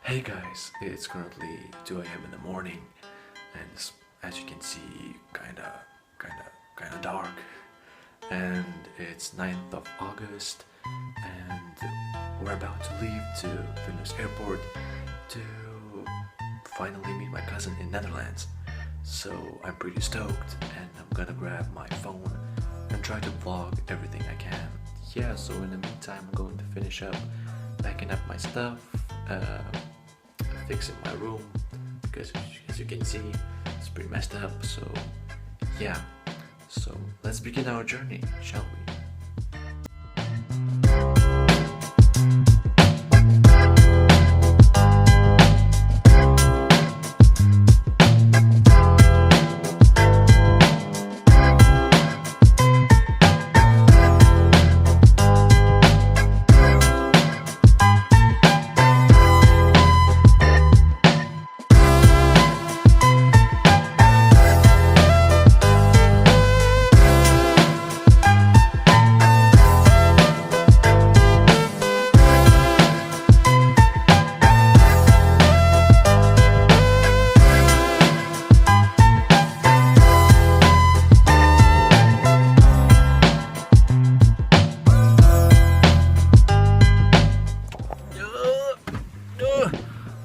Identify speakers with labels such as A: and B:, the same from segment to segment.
A: Hey guys, it's currently 2 a.m. in the morning, and as you can see, kinda dark. And it's 9th of August, and we're about to leave to Vilnius Airport to finally meet my cousin in Netherlands. So I'm pretty stoked, and I'm gonna grab my phone and try to vlog everything I can. Yeah, so in the meantime, I'm going to finish up packing up my stuff, fixing my room, because as you can see, it's pretty messed up. So yeah, so let's begin our journey, shall we?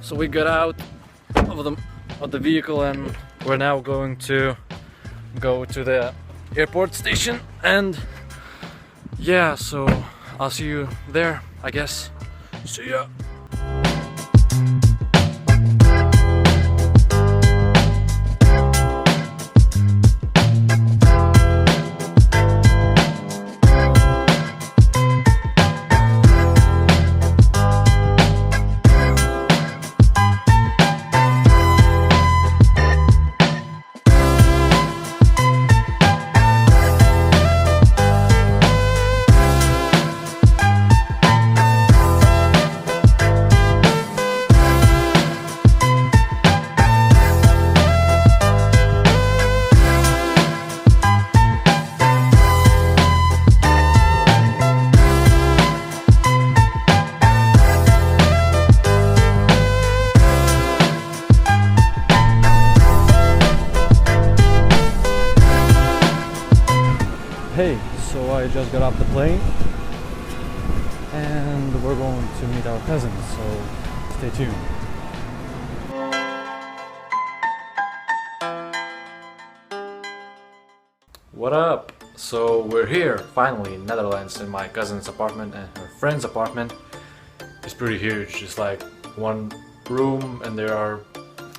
A: So we got out of the vehicle, and we're now going to go to the airport station, and yeah, so I'll see you there, I guess. See ya. Hey, so I just got off the plane and we're going to meet our cousins, so stay tuned. What up? So we're here finally in Netherlands, in my cousin's apartment and her friend's apartment. It's pretty huge, it's like one room and there are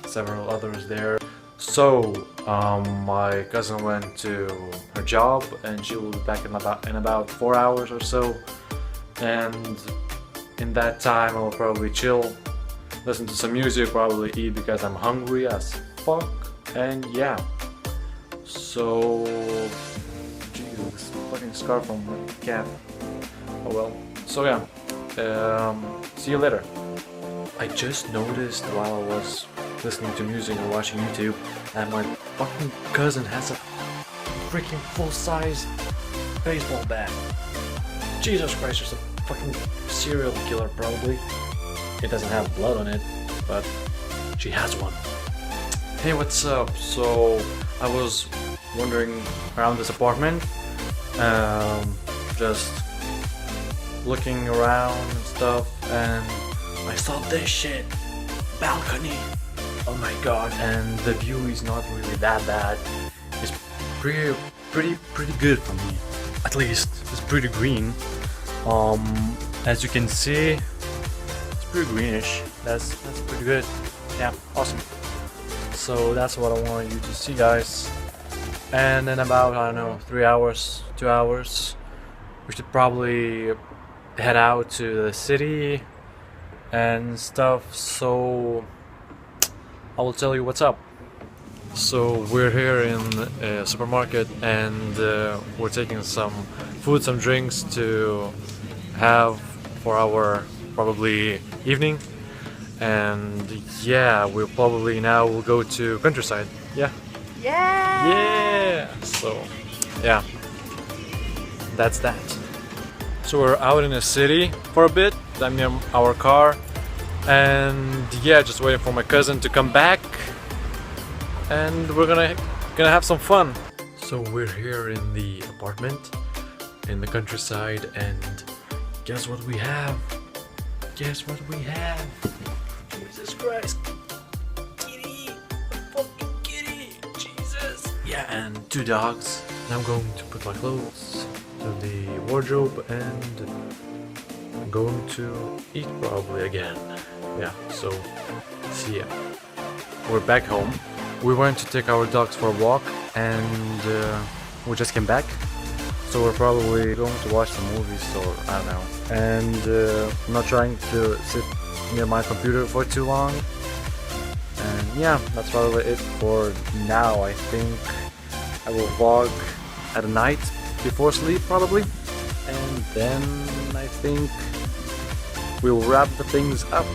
A: several others there. So my cousin went to her job and she will be back in about 4 hours or so, and in that time I'll probably chill, listen to some music, probably eat because I'm hungry as fuck, and yeah. So Jesus, this fucking scarf on my cat. Oh well. So yeah, see you later. I just noticed while I was listening to music and watching YouTube that my fucking cousin has a freaking full-size baseball bat. Jesus Christ, she's a fucking serial killer probably. It doesn't have blood on it, but she has one. Hey, what's up? So I was wandering around this apartment, just looking around and stuff, and I saw this shit. Balcony. Oh my god, and the view is not really that bad. It's pretty good for me. At least it's pretty green. As you can see, it's pretty greenish. That's pretty good. Yeah, awesome. So that's what I wanted you to see, guys. And in about, I don't know, 3 hours, 2 hours, we should probably head out to the city and stuff. So I will tell you what's up. So we're here in a supermarket, and we're taking some food, some drinks to have for our probably evening. And yeah, we'll probably now will go to countryside. Yeah. Yeah. So yeah, that's that. So we're out in the city for a bit. I'm near our car, And yeah, just waiting for my cousin to come back, and we're gonna have some fun. So we're here in the apartment in the countryside, and guess what we have? Guess what we have? Jesus Christ! Kitty! A fucking kitty! Jesus! Yeah, and 2 dogs. And I'm going to put my clothes to the wardrobe, and I'm going to eat probably again. Yeah, so see ya. We're back home. We went to take our dogs for a walk, and we just came back. So we're probably going to watch some movies, or I don't know. And I'm not trying to sit near my computer for too long. And yeah, that's probably it for now. I think I will vlog at night before sleep probably. And then I think we'll wrap the things up.